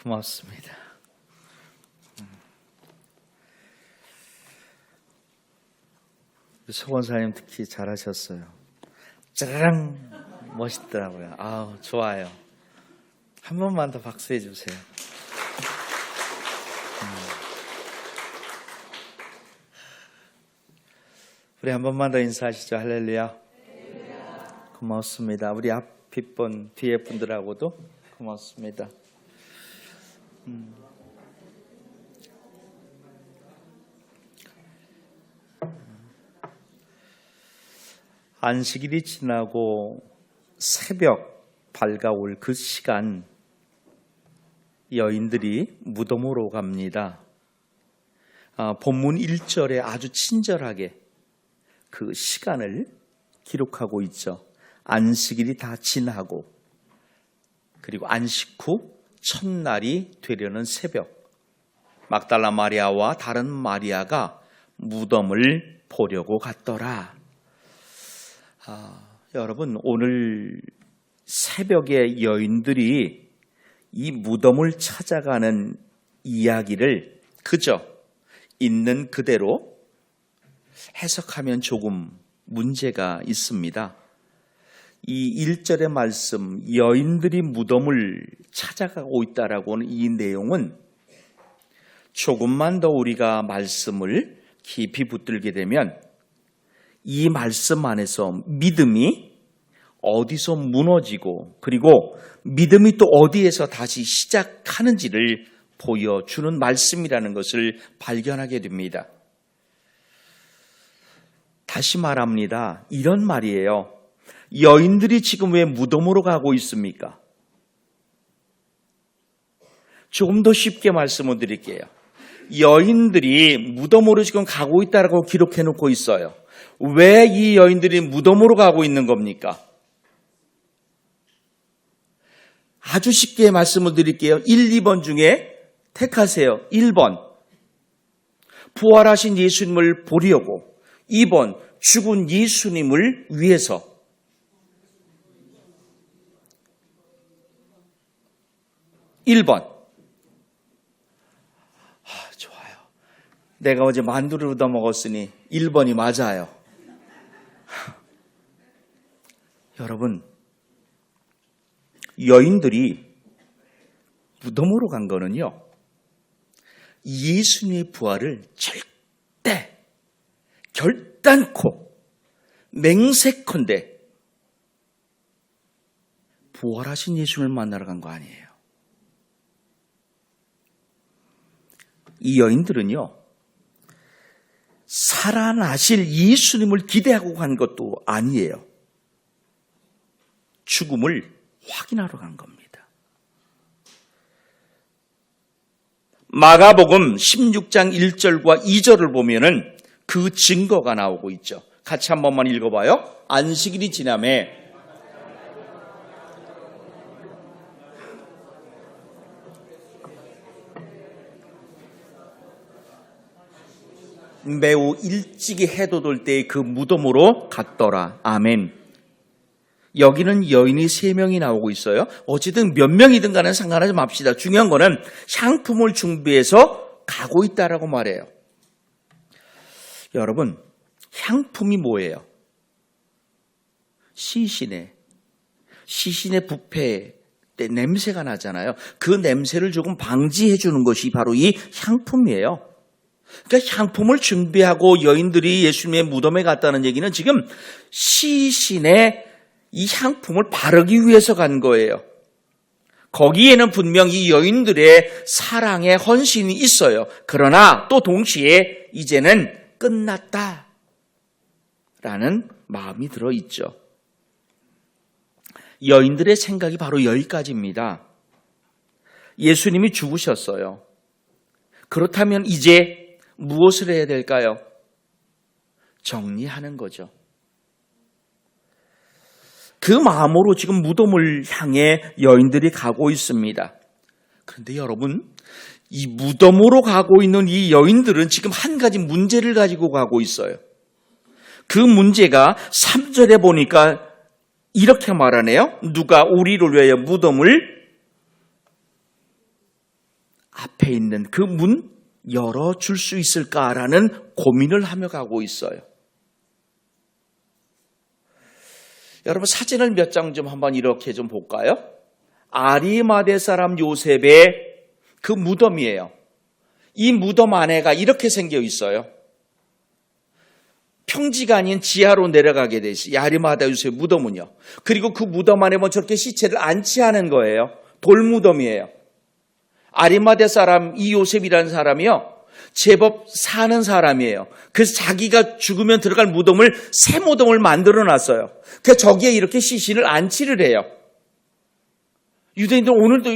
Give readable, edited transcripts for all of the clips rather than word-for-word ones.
고맙습니다. 소원사님 특히 잘하셨어요. 짜라랑 멋있더라고요. 아우 좋아요. 한 번만 더 박수해 주세요. 우리 한 번만 더 인사하시죠. 할렐루야. 고맙습니다. 우리 앞 분 뒤에 분들하고도 고맙습니다. 안식일이 지나고 새벽 밝아올 그 시간, 여인들이 무덤으로 갑니다. 본문 1절에 아주 친절하게 그 시간을 기록하고 있죠. 안식일이 다 지나고 그리고 안식 후 첫날이 되려는 새벽, 막달라 마리아와 다른 마리아가 무덤을 보려고 갔더라. 여러분, 오늘 새벽에 여인들이 이 무덤을 찾아가는 이야기를 그저 있는 그대로 해석하면 조금 문제가 있습니다. 이 1절의 말씀, 여인들이 무덤을 찾아가고 있다라고 하는 이 내용은 조금만 더 우리가 말씀을 깊이 붙들게 되면 이 말씀 안에서 믿음이 어디서 무너지고 그리고 믿음이 또 어디에서 다시 시작하는지를 보여주는 말씀이라는 것을 발견하게 됩니다. 다시 말합니다. 이런 말이에요. 여인들이 지금 왜 무덤으로 가고 있습니까? 조금 더 쉽게 말씀을 드릴게요. 여인들이 무덤으로 지금 가고 있다고 기록해 놓고 있어요. 왜 이 여인들이 무덤으로 가고 있는 겁니까? 아주 쉽게 말씀을 드릴게요. 1, 2번 중에 택하세요. 1번, 부활하신 예수님을 보려고. 2번, 죽은 예수님을 위해서. 좋아요. 내가 어제 만두를 얻어 먹었으니 1번이 맞아요. 여러분, 여인들이 무덤으로 간 거는요, 예수님의 부활을 절대 결단코 맹세컨대 부활하신 예수님을 만나러 간 거 아니에요. 이 여인들은요, 살아나실 예수님을 기대하고 간 것도 아니에요. 죽음을 확인하러 간 겁니다. 마가복음 16장 1절과 2절을 보면은 그 증거가 나오고 있죠. 같이 한 번만 읽어봐요. 안식일이 지나매 매우 일찍이 해도 돌 때의 그 무덤으로 갔더라. 아멘. 여기는 여인이 3명이 나오고 있어요. 어쨌든 몇 명이든 간에 상관하지 맙시다. 중요한 거는 향품을 준비해서 가고 있다라고 말해요. 여러분, 향품이 뭐예요? 시신의 부패 때 냄새가 나잖아요. 그 냄새를 조금 방지해 주는 것이 바로 이 향품이에요. 그러니까 향품을 준비하고 여인들이 예수님의 무덤에 갔다는 얘기는 지금 시신의 이 향품을 바르기 위해서 간 거예요. 거기에는 분명 이 여인들의 사랑의 헌신이 있어요. 그러나 또 동시에 이제는 끝났다라는 마음이 들어있죠. 여인들의 생각이 바로 여기까지입니다. 예수님이 죽으셨어요. 그렇다면 이제 무엇을 해야 될까요? 정리하는 거죠. 그 마음으로 지금 무덤을 향해 여인들이 가고 있습니다. 그런데 여러분, 이 무덤으로 가고 있는 이 여인들은 지금 한 가지 문제를 가지고 가고 있어요. 그 문제가 3절에 보니까 이렇게 말하네요. 누가 우리를 위하여 무덤을 앞에 있는 그 문 열어줄 수 있을까라는 고민을 하며 가고 있어요. 여러분 사진을 몇 장 좀 한번 이렇게 좀 볼까요? 아리마대 사람 요셉의 그 무덤이에요. 이 무덤 안에가 이렇게 생겨 있어요. 평지가 아닌 지하로 내려가게 돼 있어요. 이 아리마대 요셉 무덤은요. 그리고 그 무덤 안에 뭐 저렇게 시체를 안치하는 거예요. 돌무덤이에요. 아리마대 사람 이 요셉이라는 사람이요. 제법 사는 사람이에요. 그래서 자기가 죽으면 들어갈 무덤을 새 무덤을 만들어 놨어요. 그래서 저기에 이렇게 시신을 안치를 해요. 유대인들 오늘도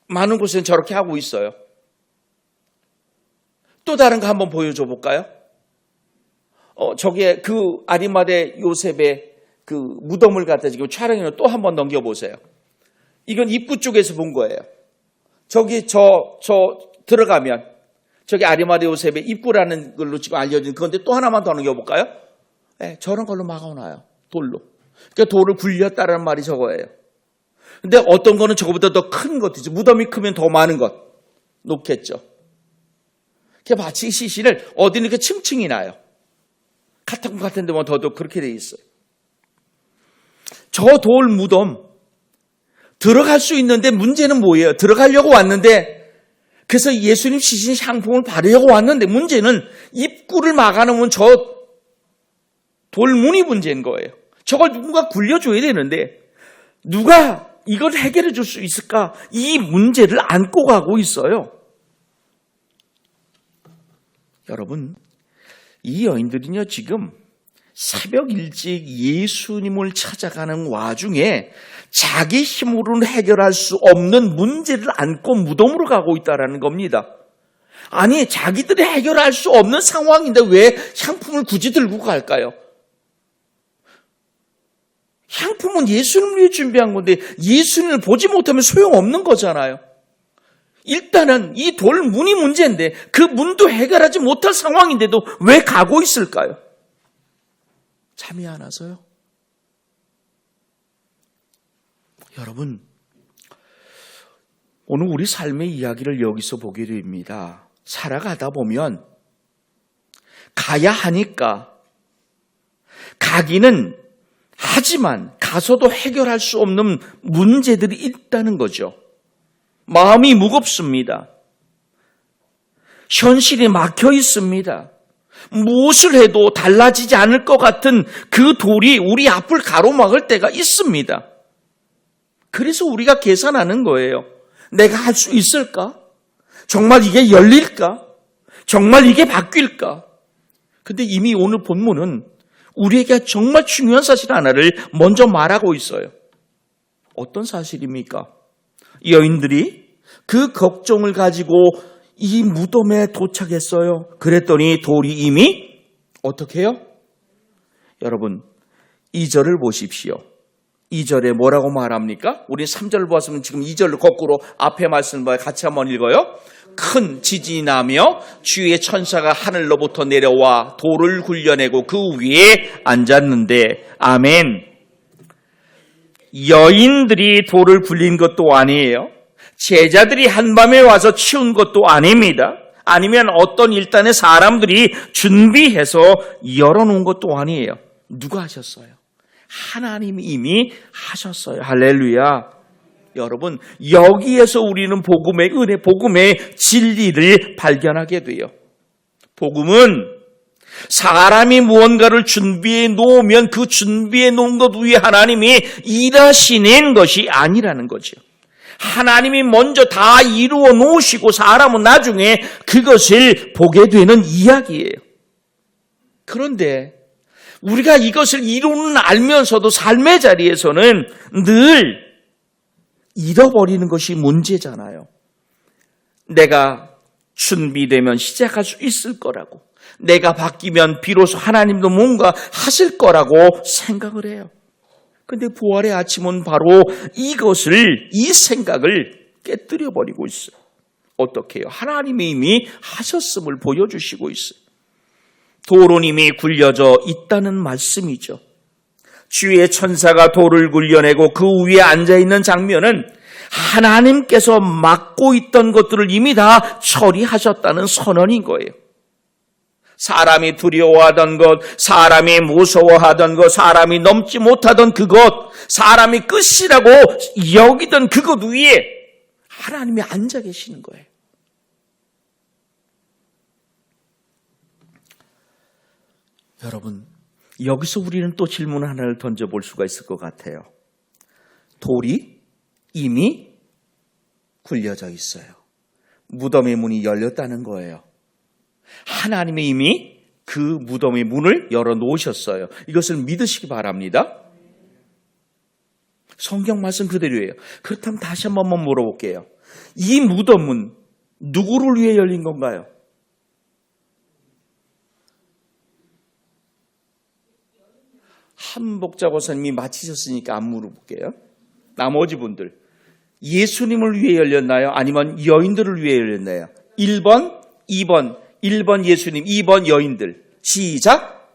많은 곳에는 저렇게 하고 있어요. 또 다른 거 한번 보여줘 볼까요? 저기에 그 아리마대 요셉의 그 무덤을 갖다 지금 촬영해서 또 한번 넘겨보세요. 이건 입구 쪽에서 본 거예요. 저기 들어가면 저기 아리마대 요셉의 입구라는 걸로 지금 알려진 그건데 또 하나만 더 넘겨볼까요? 네, 저런 걸로 막아놔요. 돌로. 그러니까 돌을 굴렸다라는 말이 저거예요. 근데 어떤 거는 저거보다 더 큰 것이죠. 무덤이 크면 더 많은 것 놓겠죠. 그러니까 마치 시신을 어디는 이렇게 층층이 나요. 카타콤 같은 데만 더도 그렇게 돼 있어요. 저 돌 무덤 들어갈 수 있는데 문제는 뭐예요? 들어가려고 왔는데 그래서 예수님 시신 향품을 바르려고 왔는데 문제는 입구를 막아놓으면 저 돌문이 문제인 거예요. 저걸 누군가 굴려줘야 되는데 누가 이걸 해결해 줄 수 있을까? 이 문제를 안고 가고 있어요. 여러분, 이 여인들은요 지금 새벽 일찍 예수님을 찾아가는 와중에 자기 힘으로는 해결할 수 없는 문제를 안고 무덤으로 가고 있다는 겁니다. 아니 자기들이 해결할 수 없는 상황인데 왜 향품을 굳이 들고 갈까요? 향품은 예수님을 위해 준비한 건데 예수님을 보지 못하면 소용없는 거잖아요. 일단은 이 돌문이 문제인데 그 문도 해결하지 못할 상황인데도 왜 가고 있을까요? 잠이 안 와서요? 여러분, 오늘 우리 삶의 이야기를 여기서 보게 됩니다. 살아가다 보면 가야 하니까 가기는 하지만 가서도 해결할 수 없는 문제들이 있다는 거죠. 마음이 무겁습니다. 현실이 막혀 있습니다. 무엇을 해도 달라지지 않을 것 같은 그 돌이 우리 앞을 가로막을 때가 있습니다. 그래서 우리가 계산하는 거예요. 내가 할 수 있을까? 정말 이게 열릴까? 정말 이게 바뀔까? 근데 이미 오늘 본문은 우리에게 정말 중요한 사실 하나를 먼저 말하고 있어요. 어떤 사실입니까? 여인들이 그 걱정을 가지고 이 무덤에 도착했어요. 그랬더니 돌이 이미 어떻게 해요? 여러분 2절을 보십시오. 2절에 뭐라고 말합니까? 우리 3절을 보았으면 지금 2절로 거꾸로 앞에 말씀을 같이 한번 읽어요. 큰 지진이 나며 주의 천사가 하늘로부터 내려와 돌을 굴려내고 그 위에 앉았는데 아멘. 여인들이 돌을 굴린 것도 아니에요. 제자들이 한밤에 와서 치운 것도 아닙니다. 아니면 어떤 일단의 사람들이 준비해서 열어놓은 것도 아니에요. 누가 하셨어요? 하나님이 이미 하셨어요. 할렐루야. 여러분, 여기에서 우리는 복음의 은혜, 복음의 진리를 발견하게 돼요. 복음은 사람이 무언가를 준비해 놓으면 그 준비해 놓은 것 위에 하나님이 일하시는 것이 아니라는 거죠. 하나님이 먼저 다 이루어 놓으시고 사람은 나중에 그것을 보게 되는 이야기예요. 그런데 우리가 이것을 이루는 알면서도 삶의 자리에서는 늘 잃어버리는 것이 문제잖아요. 내가 준비되면 시작할 수 있을 거라고, 내가 바뀌면 비로소 하나님도 뭔가 하실 거라고 생각을 해요. 그런데 부활의 아침은 바로 이것을, 이 생각을 깨뜨려버리고 있어요. 어떻게 해요? 하나님이 이미 하셨음을 보여주시고 있어요. 돌은 이미 굴려져 있다는 말씀이죠. 주의 천사가 돌을 굴려내고 그 위에 앉아있는 장면은 하나님께서 막고 있던 것들을 이미 다 처리하셨다는 선언인 거예요. 사람이 두려워하던 것, 사람이 무서워하던 것, 사람이 넘지 못하던 그것, 사람이 끝이라고 여기던 그것 위에 하나님이 앉아 계시는 거예요. 여러분, 여기서 우리는 또 질문 하나를 던져볼 수가 있을 것 같아요. 돌이 이미 굴려져 있어요. 무덤의 문이 열렸다는 거예요. 하나님이 이미 그 무덤의 문을 열어놓으셨어요. 이것을 믿으시기 바랍니다. 성경 말씀 그대로예요. 그렇다면 다시 한 번만 물어볼게요. 이 무덤은 누구를 위해 열린 건가요? 한복자 고사님이 마치셨으니까 안 물어볼게요. 나머지 분들. 예수님을 위해 열렸나요? 아니면 여인들을 위해 열렸나요? 1번, 2번. 1번 예수님, 2번 여인들. 시작.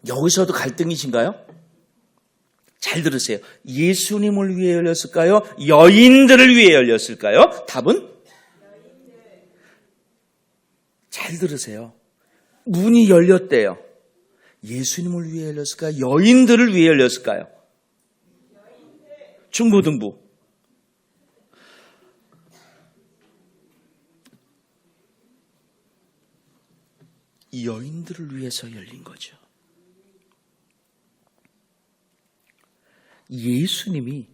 여기서도 갈등이신가요? 잘 들으세요. 예수님을 위해 열렸을까요? 여인들을 위해 열렸을까요? 답은? 잘 들으세요. 문이 열렸대요. 예수님을 위해 열렸을까요? 여인들을 위해 열렸을까요? 중고등부. 여인들을 위해서 열린 거죠. 예수님이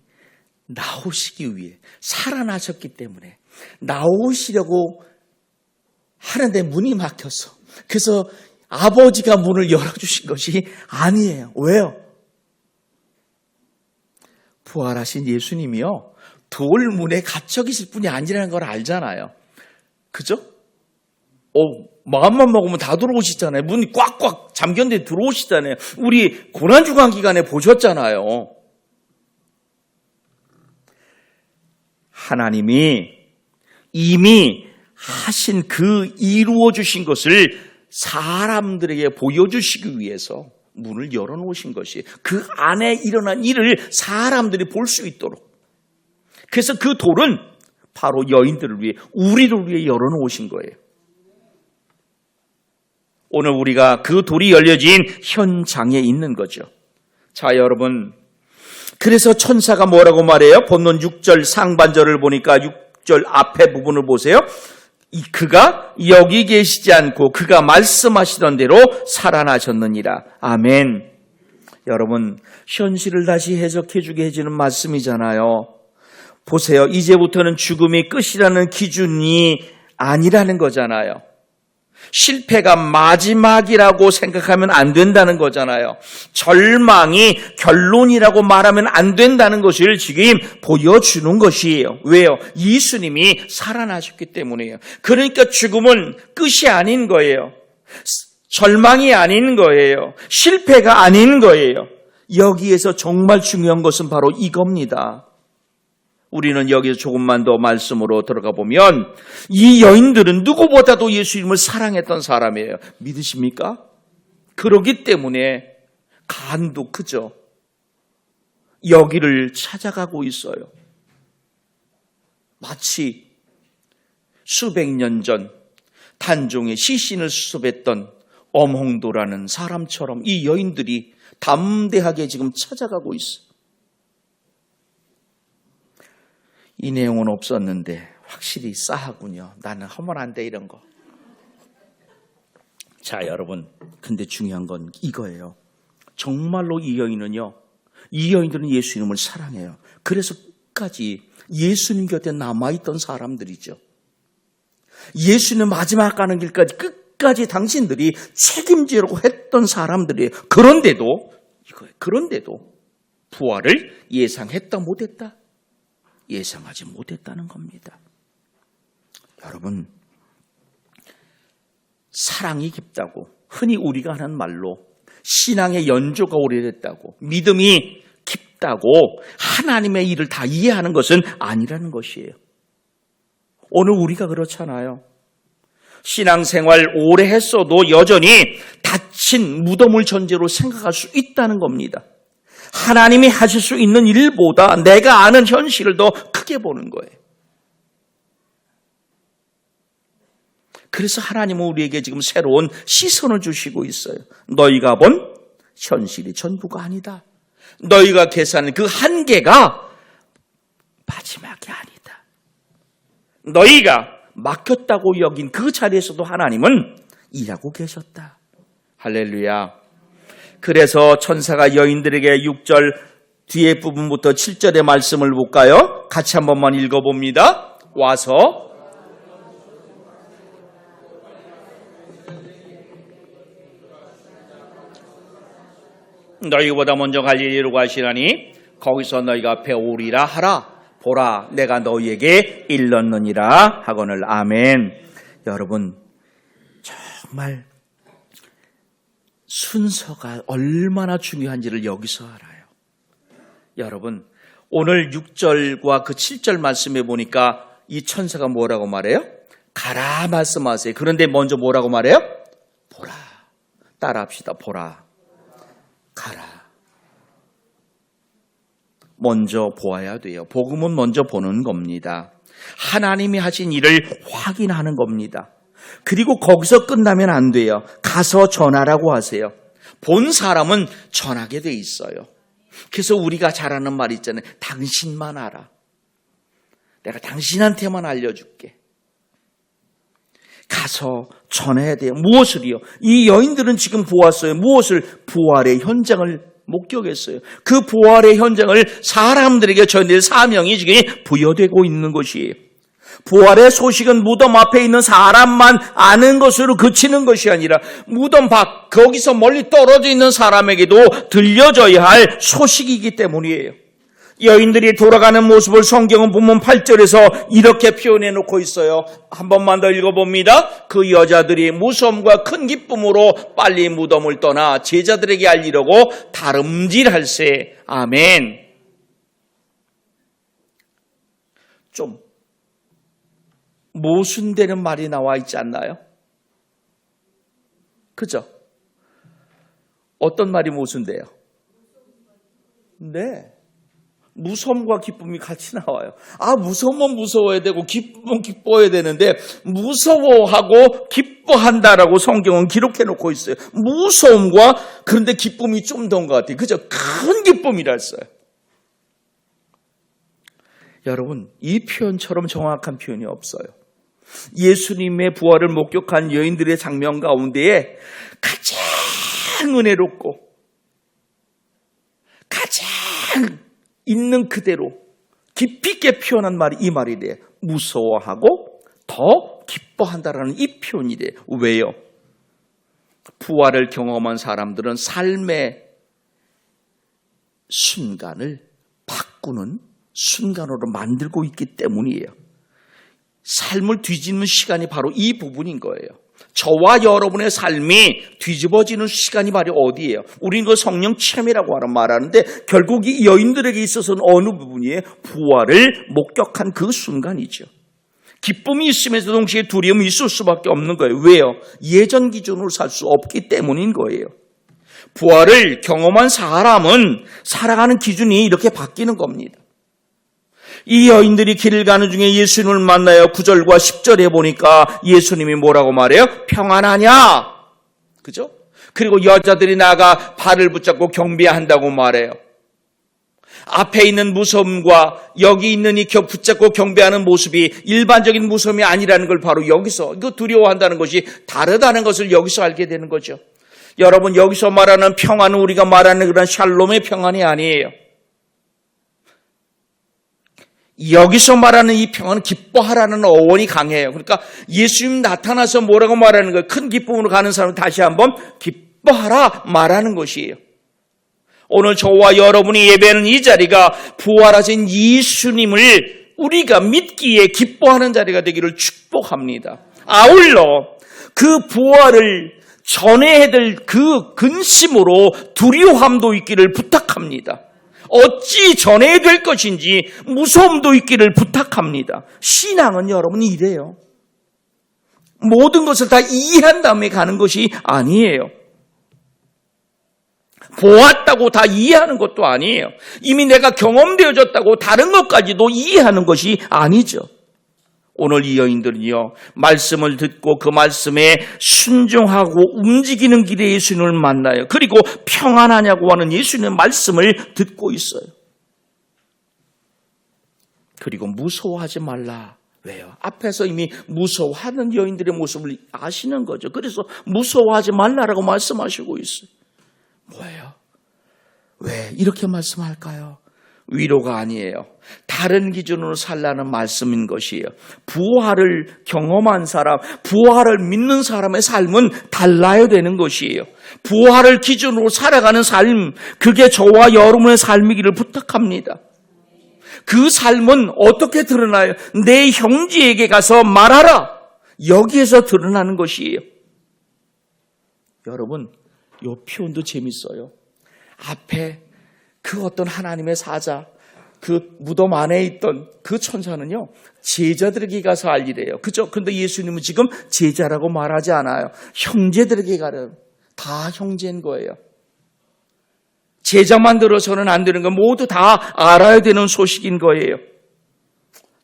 나오시기 위해 살아나셨기 때문에 나오시려고 하는데 문이 막혔어. 그래서 아버지가 문을 열어주신 것이 아니에요. 왜요? 부활하신 예수님이요, 돌문에 갇혀 계실 분이 아니라는 걸 알잖아요. 그죠? 마음만 먹으면 다 들어오시잖아요. 문이 꽉꽉 잠겼는데 들어오시잖아요. 우리 고난주간 기간에 보셨잖아요. 하나님이 이미 하신 그 이루어 주신 것을 사람들에게 보여주시기 위해서 문을 열어놓으신 것이, 그 안에 일어난 일을 사람들이 볼 수 있도록. 그래서 그 돌은 바로 여인들을 위해, 우리를 위해 열어놓으신 거예요. 오늘 우리가 그 돌이 열려진 현장에 있는 거죠. 자, 여러분, 그래서 천사가 뭐라고 말해요? 본문 6절 상반절을 보니까 6절 앞에 부분을 보세요. 그가 여기 계시지 않고 그가 말씀하시던 대로 살아나셨느니라. 아멘. 여러분, 현실을 다시 해석해 주게 해주는 말씀이잖아요. 보세요. 이제부터는 죽음이 끝이라는 기준이 아니라는 거잖아요. 실패가 마지막이라고 생각하면 안 된다는 거잖아요. 절망이 결론이라고 말하면 안 된다는 것을 지금 보여주는 것이에요. 왜요? 예수님이 살아나셨기 때문이에요. 그러니까 죽음은 끝이 아닌 거예요. 절망이 아닌 거예요. 실패가 아닌 거예요. 여기에서 정말 중요한 것은 바로 이겁니다. 우리는 여기서 조금만 더 말씀으로 들어가 보면 이 여인들은 누구보다도 예수님을 사랑했던 사람이에요. 믿으십니까? 그러기 때문에 간도 크죠. 여기를 찾아가고 있어요. 마치 수백 년 전 단종의 시신을 수습했던 엄홍도라는 사람처럼 이 여인들이 담대하게 지금 찾아가고 있어요. 이 내용은 없었는데 확실히 싸하군요. 나는 하면 안 돼, 이런 거. 자, 여러분, 근데 중요한 건 이거예요. 정말로 이 여인들은 예수님을 사랑해요. 그래서 끝까지 예수님 곁에 남아있던 사람들이죠. 예수님 마지막 가는 길까지 끝까지 당신들이 책임지려고 했던 사람들이에요. 그런데도 부활을 예상했다 못했다? 예상하지 못했다는 겁니다. 여러분, 사랑이 깊다고, 흔히 우리가 하는 말로 신앙의 연조가 오래됐다고, 믿음이 깊다고 하나님의 일을 다 이해하는 것은 아니라는 것이에요. 오늘 우리가 그렇잖아요. 신앙생활 오래 했어도 여전히 닫힌 무덤을 전제로 생각할 수 있다는 겁니다. 하나님이 하실 수 있는 일보다 내가 아는 현실을 더 크게 보는 거예요. 그래서 하나님은 우리에게 지금 새로운 시선을 주시고 있어요. 너희가 본 현실이 전부가 아니다. 너희가 계산한 그 한계가 마지막이 아니다. 너희가 맡겼다고 여긴 그 자리에서도 하나님은 일하고 계셨다. 할렐루야. 그래서 천사가 여인들에게 6절 뒤에 부분부터 7절의 말씀을 볼까요? 같이 한 번만 읽어봅니다. 와서 너희보다 먼저 갈릴리로 가시라니 거기서 너희가 배우리라 하라. 보라, 내가 너희에게 일렀느니라 하거늘. 아멘. 여러분, 정말 순서가 얼마나 중요한지를 여기서 알아요. 여러분, 오늘 6절과 그 7절 말씀해 보니까 이 천사가 뭐라고 말해요? 가라 말씀하세요. 그런데 먼저 뭐라고 말해요? 보라. 따라합시다. 보라. 가라. 먼저 보아야 돼요. 복음은 먼저 보는 겁니다. 하나님이 하신 일을 확인하는 겁니다. 그리고 거기서 끝나면 안 돼요. 가서 전하라고 하세요. 본 사람은 전하게 돼 있어요. 그래서 우리가 잘하는 말 있잖아요. 당신만 알아. 내가 당신한테만 알려줄게. 가서 전해야 돼요. 무엇을요? 이 여인들은 지금 보았어요. 무엇을? 부활의 현장을 목격했어요. 그 부활의 현장을 사람들에게 전할 사명이 지금 부여되고 있는 것이에요. 부활의 소식은 무덤 앞에 있는 사람만 아는 것으로 그치는 것이 아니라 무덤 밖, 거기서 멀리 떨어져 있는 사람에게도 들려져야 할 소식이기 때문이에요. 여인들이 돌아가는 모습을 성경은 본문 8절에서 이렇게 표현해 놓고 있어요. 한 번만 더 읽어봅니다. 그 여자들이 무서움과 큰 기쁨으로 빨리 무덤을 떠나 제자들에게 알리려고 다름질할세. 아멘. 좀 모순되는 말이 나와 있지 않나요? 그죠? 어떤 말이 모순돼요? 네. 무서움과 기쁨이 같이 나와요. 무서우면 무서워야 되고 기쁨은 기뻐야 되는데 무서워하고 기뻐한다라고 성경은 기록해 놓고 있어요. 무서움과 그런데 기쁨이 좀 더 온 것 같아요. 그죠? 큰 기쁨이라 했어요. 여러분, 이 표현처럼 정확한 표현이 없어요. 예수님의 부활을 목격한 여인들의 장면 가운데에 가장 은혜롭고 가장 있는 그대로 깊이 있게 표현한 말이 이 말이 돼요. 무서워하고 더 기뻐한다라는 이 표현이 돼요. 왜요? 부활을 경험한 사람들은 삶의 순간을 바꾸는 순간으로 만들고 있기 때문이에요. 삶을 뒤집는 시간이 바로 이 부분인 거예요. 저와 여러분의 삶이 뒤집어지는 시간이 바로 어디예요? 우리는 그 성령 체험이라고 말하는데 결국 이 여인들에게 있어서는 어느 부분이에요? 부활을 목격한 그 순간이죠. 기쁨이 있으면서 동시에 두려움이 있을 수밖에 없는 거예요. 왜요? 예전 기준으로 살 수 없기 때문인 거예요. 부활을 경험한 사람은 살아가는 기준이 이렇게 바뀌는 겁니다. 이 여인들이 길을 가는 중에 예수님을 만나요. 9절과 10절에 보니까 예수님이 뭐라고 말해요? 평안하냐? 그죠? 그리고 여자들이 나가 발을 붙잡고 경배한다고 말해요. 앞에 있는 무서움과 여기 있는 이 붙잡고 경배하는 모습이 일반적인 무서움이 아니라는 걸 바로 여기서, 이거 두려워한다는 것이 다르다는 것을 여기서 알게 되는 거죠. 여러분, 여기서 말하는 평안은 우리가 말하는 그런 샬롬의 평안이 아니에요. 여기서 말하는 이 평안은 기뻐하라는 어원이 강해요. 그러니까 예수님 나타나서 뭐라고 말하는 거예요? 큰 기쁨으로 가는 사람은 다시 한번 기뻐하라 말하는 것이에요. 오늘 저와 여러분이 예배하는 이 자리가 부활하신 예수님을 우리가 믿기에 기뻐하는 자리가 되기를 축복합니다. 아울러 그 부활을 전해야 될 그 근심으로 두려움도 있기를 부탁합니다. 어찌 전해야 될 것인지 무서움도 있기를 부탁합니다. 신앙은 여러분이 이래요. 모든 것을 다 이해한 다음에 가는 것이 아니에요. 보았다고 다 이해하는 것도 아니에요. 이미 내가 경험되어졌다고 다른 것까지도 이해하는 것이 아니죠. 오늘 이 여인들은요, 말씀을 듣고 그 말씀에 순종하고 움직이는 길에 예수님을 만나요. 그리고 평안하냐고 하는 예수님의 말씀을 듣고 있어요. 그리고 무서워하지 말라. 왜요? 앞에서 이미 무서워하는 여인들의 모습을 아시는 거죠. 그래서 무서워하지 말라라고 말씀하시고 있어요. 뭐예요? 왜 이렇게 말씀할까요? 위로가 아니에요. 다른 기준으로 살라는 말씀인 것이에요. 부활을 경험한 사람, 부활을 믿는 사람의 삶은 달라야 되는 것이에요. 부활을 기준으로 살아가는 삶, 그게 저와 여러분의 삶이기를 부탁합니다. 그 삶은 어떻게 드러나요? 내 형제에게 가서 말하라. 여기에서 드러나는 것이에요. 여러분, 이 표현도 재밌어요. 앞에 그 어떤 하나님의 사자, 그 무덤 안에 있던 그 천사는요, 제자들에게 가서 알리래요. 그죠? 근데 예수님은 지금 제자라고 말하지 않아요. 형제들에게 가래요. 다 형제인 거예요. 제자만 들어서는 안 되는 거, 모두 다 알아야 되는 소식인 거예요.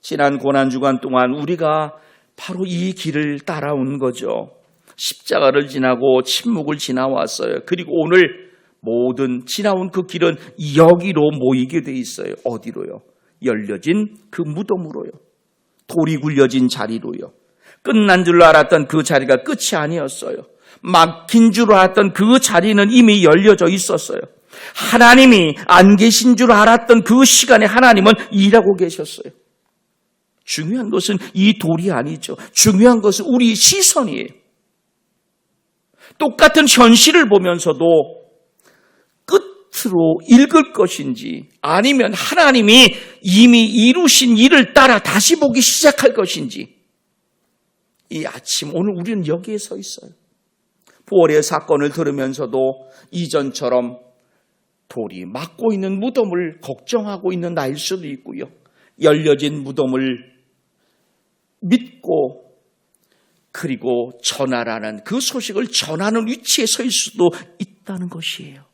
지난 고난주간 동안 우리가 바로 이 길을 따라온 거죠. 십자가를 지나고 침묵을 지나왔어요. 그리고 오늘 모든 지나온 그 길은 여기로 모이게 돼 있어요. 어디로요? 열려진 그 무덤으로요. 돌이 굴려진 자리로요. 끝난 줄 알았던 그 자리가 끝이 아니었어요. 막힌 줄 알았던 그 자리는 이미 열려져 있었어요. 하나님이 안 계신 줄 알았던 그 시간에 하나님은 일하고 계셨어요. 중요한 것은 이 돌이 아니죠. 중요한 것은 우리 시선이에요. 똑같은 현실을 보면서도 끝으로 읽을 것인지, 아니면 하나님이 이미 이루신 일을 따라 다시 보기 시작할 것인지, 이 아침 오늘 우리는 여기에 서 있어요. 부활의 사건을 들으면서도 이전처럼 돌이 막고 있는 무덤을 걱정하고 있는 나일 수도 있고요. 열려진 무덤을 믿고 그리고 전하라는 그 소식을 전하는 위치에 서 있을 수도 있다는 것이에요.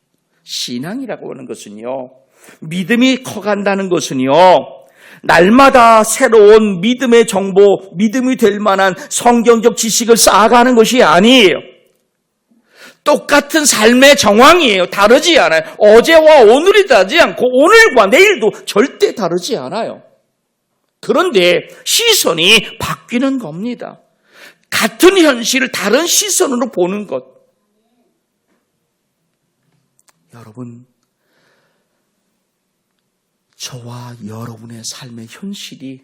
신앙이라고 하는 것은요, 믿음이 커간다는 것은요, 날마다 새로운 믿음의 정보, 믿음이 될 만한 성경적 지식을 쌓아가는 것이 아니에요. 똑같은 삶의 정황이에요. 다르지 않아요. 어제와 오늘이 다르지 않고 오늘과 내일도 절대 다르지 않아요. 그런데 시선이 바뀌는 겁니다. 같은 현실을 다른 시선으로 보는 것. 여러분, 저와 여러분의 삶의 현실이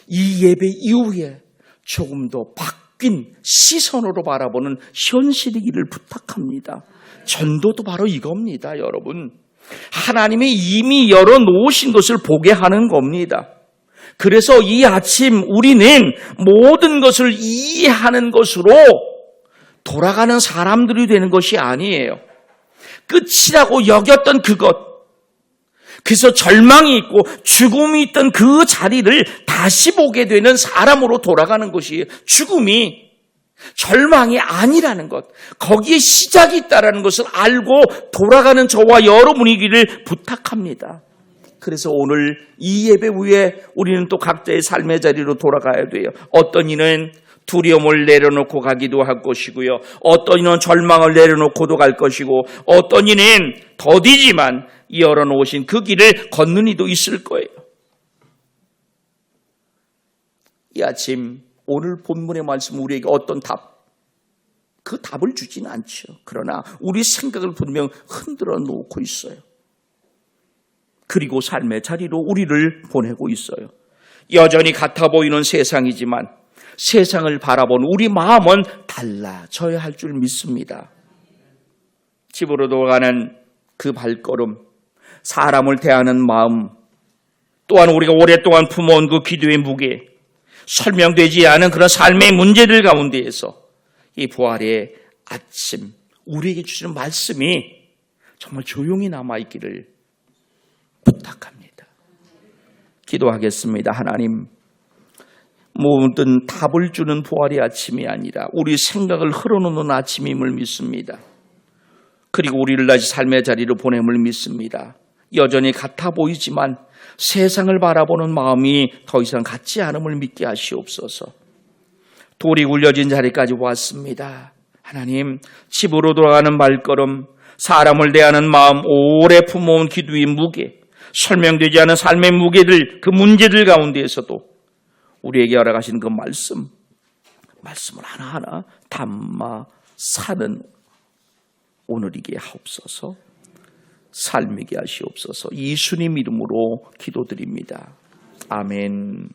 이 예배 이후에 조금 더 바뀐 시선으로 바라보는 현실이기를 부탁합니다. 전도도 바로 이겁니다, 여러분. 하나님이 이미 열어놓으신 것을 보게 하는 겁니다. 그래서 이 아침 우리는 모든 것을 이해하는 것으로 돌아가는 사람들이 되는 것이 아니에요. 끝이라고 여겼던 그것, 그래서 절망이 있고 죽음이 있던 그 자리를 다시 보게 되는 사람으로 돌아가는 것이 죽음이 절망이 아니라는 것, 거기에 시작이 있다는 것을 알고 돌아가는 저와 여러분이기를 부탁합니다. 그래서 오늘 이 예배 후에 우리는 또 각자의 삶의 자리로 돌아가야 돼요. 어떤 이는 두려움을 내려놓고 가기도 할 것이고요. 어떤 이는 절망을 내려놓고도 갈 것이고, 어떤 이는 더디지만 열어놓으신 그 길을 걷는 이도 있을 거예요. 이 아침 오늘 본문의 말씀 우리에게 어떤 답, 그 답을 주지는 않죠. 그러나 우리 생각을 분명 흔들어 놓고 있어요. 그리고 삶의 자리로 우리를 보내고 있어요. 여전히 같아 보이는 세상이지만 세상을 바라본 우리 마음은 달라져야 할 줄 믿습니다. 집으로 돌아가는 그 발걸음, 사람을 대하는 마음, 또한 우리가 오랫동안 품어온 그 기도의 무게, 설명되지 않은 그런 삶의 문제들 가운데에서 이 부활의 아침 우리에게 주시는 말씀이 정말 조용히 남아있기를 부탁합니다. 기도하겠습니다. 하나님, 모든 답을 주는 부활의 아침이 아니라 우리 생각을 흘러놓는 아침임을 믿습니다. 그리고 우리를 다시 삶의 자리로 보냄을 믿습니다. 여전히 같아 보이지만 세상을 바라보는 마음이 더 이상 같지 않음을 믿게 하시옵소서. 돌이 굴려진 자리까지 왔습니다. 하나님, 집으로 돌아가는 발걸음, 사람을 대하는 마음, 오래 품어온 기도의 무게, 설명되지 않은 삶의 무게들, 그 문제들 가운데에서도 우리에게 허락하신 그 말씀을 하나하나 담아 사는 오늘이게 하옵소서. 삶이게 하시옵소서. 예수님 이름으로 기도드립니다. 아멘.